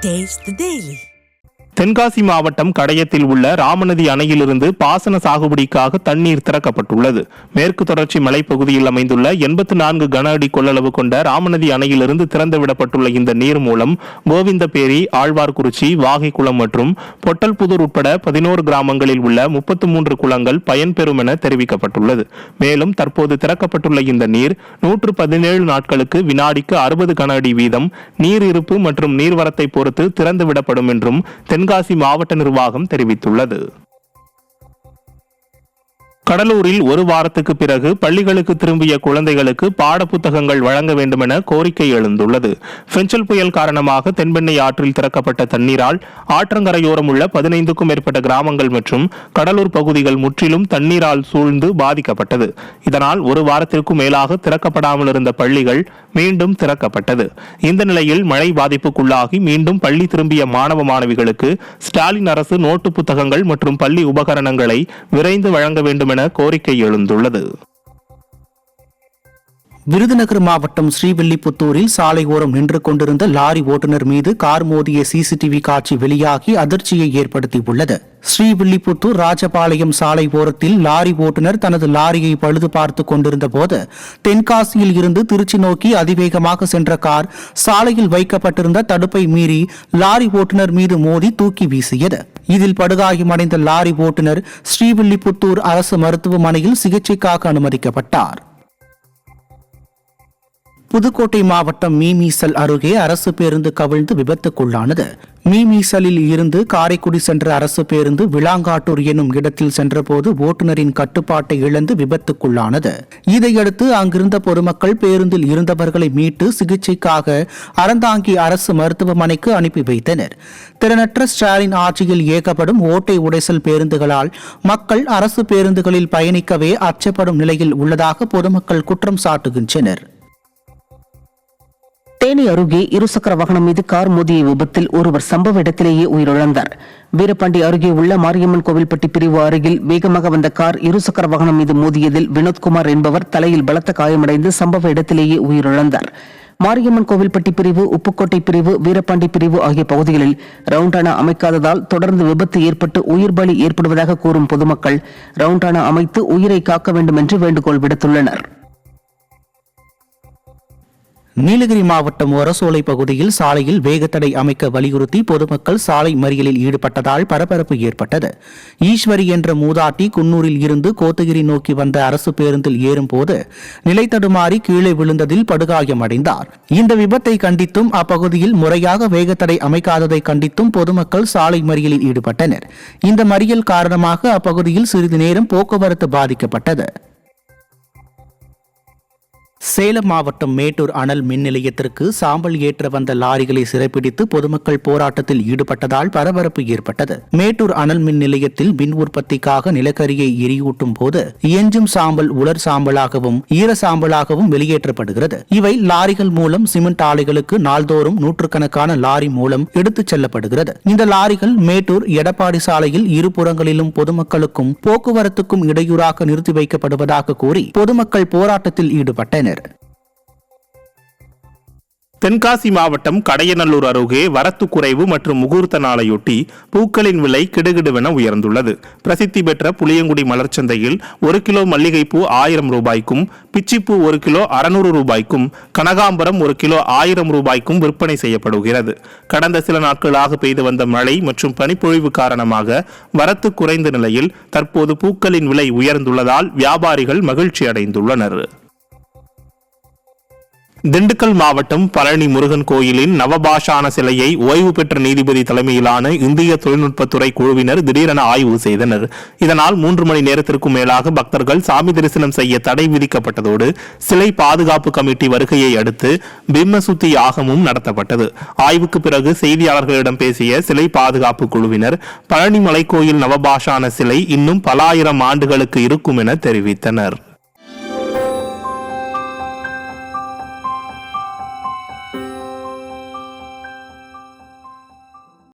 Taste the Daily. Tenkasi மாவட்டம் கடையத்தில் உள்ள ராமநதி அணையிலிருந்து பாசன சாகுபடிக்காக தண்ணீர் திறக்கப்பட்டுள்ளது. மேற்கு தொடர்ச்சி மலைப்பகுதியில் அமைந்துள்ள 84 கன அடி கொள்ளளவு கொண்ட ராமநதி அணையிலிருந்து திறந்துவிடப்பட்டுள்ள இந்த நீர் மூலம் கோவிந்தபேரி, ஆழ்வார்குறிச்சி, வாகைக்குளம் மற்றும் பொட்டல்புதூர் உட்பட 11 கிராமங்களில் உள்ள 33 குளங்கள் பயன்பெறும் என தெரிவிக்கப்பட்டுள்ளது. மேலும் தற்போது திறக்கப்பட்டுள்ள இந்த நீர் 117 நாட்களுக்கு வினாடிக்கு 60 கன அடி வீதம் நீர் இருப்பு மற்றும் நீர்வரத்தை பொறுத்து திறந்துவிடப்படும் என்றும் தென்காசி மாவட்ட நிர்வாகம் தெரிவித்துள்ளது. கடலூரில் ஒரு வாரத்துக்கு பிறகு பள்ளிகளுக்கு திரும்பிய குழந்தைகளுக்கு பாடப்புத்தகங்கள் வழங்க வேண்டும் என கோரிக்கை எழுந்துள்ளது. பெஞ்சல் புயல் காரணமாக தென்பெண்ணை ஆற்றில் திறக்கப்பட்ட தண்ணீரால் ஆற்றங்கரையோரம் உள்ள 15க்கும் மேற்பட்ட கிராமங்கள் மற்றும் கடலூர் பகுதிகள் முற்றிலும் தண்ணீரால் சூழ்ந்து பாதிக்கப்பட்டது. இதனால் ஒரு வாரத்திற்கும் மேலாக திறக்கப்படாமல் இருந்த பள்ளிகள் மீண்டும் திறக்கப்பட்டது. இந்த நிலையில் மழை பாதிப்புக்குள்ளாகி மீண்டும் பள்ளி திரும்பிய மாணவ மாணவிகளுக்கு ஸ்டாலின் அரசு நோட்டு புத்தகங்கள் மற்றும் பள்ளி உபகரணங்களை விரைந்து வழங்க வேண்டும் என கோரிக்கை எழுந்துள்ளது. விருதுநகர் மாவட்டம் ஸ்ரீவில்லிபுத்தூரில் சாலை ஓரம் நின்று கொண்டிருந்த லாரி ஓட்டுநர் மீது கார் மோதிய சிசிடிவி காட்சி வெளியாகி அதிர்ச்சியை ஏற்படுத்தியுள்ளது. ஸ்ரீவில்லிபுத்தூர் ராஜபாளையம் சாலை ஓரத்தில் லாரி ஓட்டுநர் தனது லாரியை பழுது பார்த்துக் கொண்டிருந்த போது தென்காசியில் இருந்து திருச்சி நோக்கி அதிவேகமாக சென்ற கார் சாலையில் வைக்கப்பட்டிருந்த தடுப்பை மீறி லாரி ஓட்டுநர் மீது மோதி தூக்கி வீசியது. இதில் படுகாயமடைந்த லாரி ஓட்டுநர் ஸ்ரீவில்லிபுத்தூர் அரசு மருத்துவமனையில் சிகிச்சைக்காக அனுமதிக்கப்பட்டார். புதுக்கோட்டை மாவட்டம் மீமீசல் அருகே அரசு பேருந்து கவிழ்ந்து விபத்துக்குள்ளானது. மீமீசலில் இருந்து காரைக்குடி சென்ற அரசு பேருந்து விளாங்காட்டூர் என்னும் இடத்தில் சென்றபோது ஓட்டுநரின் கட்டுப்பாட்டை இழந்து விபத்துக்குள்ளானது. இதையடுத்து அங்கிருந்த பொதுமக்கள் பேருந்தில் இருந்தவர்களை மீட்டு சிகிச்சைக்காக அறந்தாங்கி அரசு மருத்துவமனைக்கு அனுப்பி வைத்தனர். திறனற்ற ஸ்டாலின் ஆட்சியில் இயக்கப்படும் ஓட்டை உடைசல் பேருந்துகளால் மக்கள் அரசு பேருந்துகளில் பயணிக்கவே அச்சப்படும் நிலையில் உள்ளதாக பொதுமக்கள் குற்றம் சாட்டுகின்றனர். தேனி அருகே இருசக்கர வாகனம் மீது கார் மோதிய விபத்தில் ஒருவர் சம்பவ இடத்திலேயே உயிரிழந்தார். வீரபாண்டி அருகே உள்ள மாரியம்மன் கோவில்பட்டி பிரிவு அருகில் வேகமாக வந்த கார் இருசக்கர வாகனம் மீது மோதியதில் வினோத்குமார் என்பவர் தலையில் பலத்த காயமடைந்து சம்பவ இடத்திலேயே உயிரிழந்தார். மாரியம்மன் கோவில்பட்டி பிரிவு, உப்புக்கோட்டை பிரிவு, வீரபாண்டி பிரிவு ஆகிய பகுதிகளில் ரவுண்டானா அமைக்காததால் தொடர்ந்து விபத்து ஏற்பட்டு உயிர் பலி ஏற்படுவதாக கூறும் பொதுமக்கள் ரவுண்டானா அமைத்து உயிரை காக்க வேண்டும் என்று வேண்டுகோள் விடுத்துள்ளனர். நீலகிரி மாவட்டம் ஒரசோலை பகுதியில் சாலையில் வேகத்தடை அமைக்க வலியுறுத்தி பொதுமக்கள் சாலை மறியலில் ஈடுபட்டதால் பரபரப்பு ஏற்பட்டது. ஈஸ்வரி என்ற மூதாட்டி குன்னூரில் இருந்து கோத்தகிரி நோக்கி வந்த அரசு பேருந்தில் ஏறும்போது நிலை தடுமாறி கீழே விழுந்ததில் படுகாயமடைந்தார். இந்த விபத்தை கண்டித்தும் அப்பகுதியில் முறையாக வேகத்தடை அமைக்காததை கண்டித்தும் பொதுமக்கள் சாலை மறியலில் ஈடுபட்டனர். இந்த மறியல் காரணமாக அப்பகுதியில் சிறிது நேரம் போக்குவரத்து பாதிக்கப்பட்டது. சேலம் மாவட்டம் மேட்டூர் அனல் மின் நிலையத்திற்கு சாம்பல் ஏற்ற வந்த லாரிகளை சிறைப்பிடித்து பொதுமக்கள் போராட்டத்தில் ஈடுபட்டதால் பரபரப்பு ஏற்பட்டது. மேட்டூர் அனல் மின் நிலையத்தில் மின் உற்பத்திக்காக நிலக்கரியை எரியூட்டும் போது எஞ்சும் சாம்பல் உலர் சாம்பலாகவும் ஈர சாம்பலாகவும் வெளியேற்றப்படுகிறது. இவை லாரிகள் மூலம் சிமெண்ட் ஆலைகளுக்கு நாள்தோறும் நூற்றுக்கணக்கான லாரி மூலம் எடுத்துச் செல்லப்படுகிறது. இந்த லாரிகள் மேட்டூர் எடப்பாடி சாலையில் இருபுறங்களிலும் பொதுமக்களுக்கும் போக்குவரத்துக்கும் இடையூறாக நிறுத்தி வைக்கப்படுவதாக கூறி பொதுமக்கள் போராட்டத்தில் ஈடுபட்டனர். தென்காசி மாவட்டம் கடையநல்லூர் அருகே வரத்து குறைவு மற்றும் முகூர்த்த நாளையொட்டி பூக்களின் விலை கிடுகிடுவென உயர்ந்துள்ளது. பிரசித்தி பெற்ற புளியங்குடி மலர்ச்சந்தையில் 1 கிலோ மல்லிகைப்பூ 1000 ரூபாய்க்கும், பிச்சிப்பூ 1 கிலோ 600 ரூபாய்க்கும், கனகாம்பரம் 1 கிலோ 1000 ரூபாய்க்கும் விற்பனை செய்யப்படுகிறது. கடந்த சில நாட்களாக பெய்து வந்த மழை மற்றும் பனிப்பொழிவு காரணமாக வரத்து குறைந்த நிலையில் தற்போது பூக்களின் விலை உயர்ந்துள்ளதால் வியாபாரிகள் மகிழ்ச்சி அடைந்துள்ளனர். திண்டுக்கல் மாவட்டம் பழனி முருகன் கோயிலின் நவபாஷான சிலையை ஓய்வு பெற்ற நீதிபதி தலைமையிலான இந்திய தொழில்நுட்பத்துறை குழுவினர் திடீரென ஆய்வு செய்தனர். இதனால் 3 மணி நேரத்திற்கும் மேலாக பக்தர்கள் சாமி தரிசனம் செய்ய தடை விதிக்கப்பட்டதோடு சிலை பாதுகாப்பு கமிட்டி வருகையை அடுத்து பிம்ம சுத்தி யாகமும் நடத்தப்பட்டது. ஆய்வுக்கு பிறகு செய்தியாளர்களிடம் பேசிய சிலை பாதுகாப்பு குழுவினர் பழனி மலை கோயில் நவபாஷான சிலை இன்னும் பல ஆயிரம் ஆண்டுகளுக்கு இருக்கும் என தெரிவித்தனர்.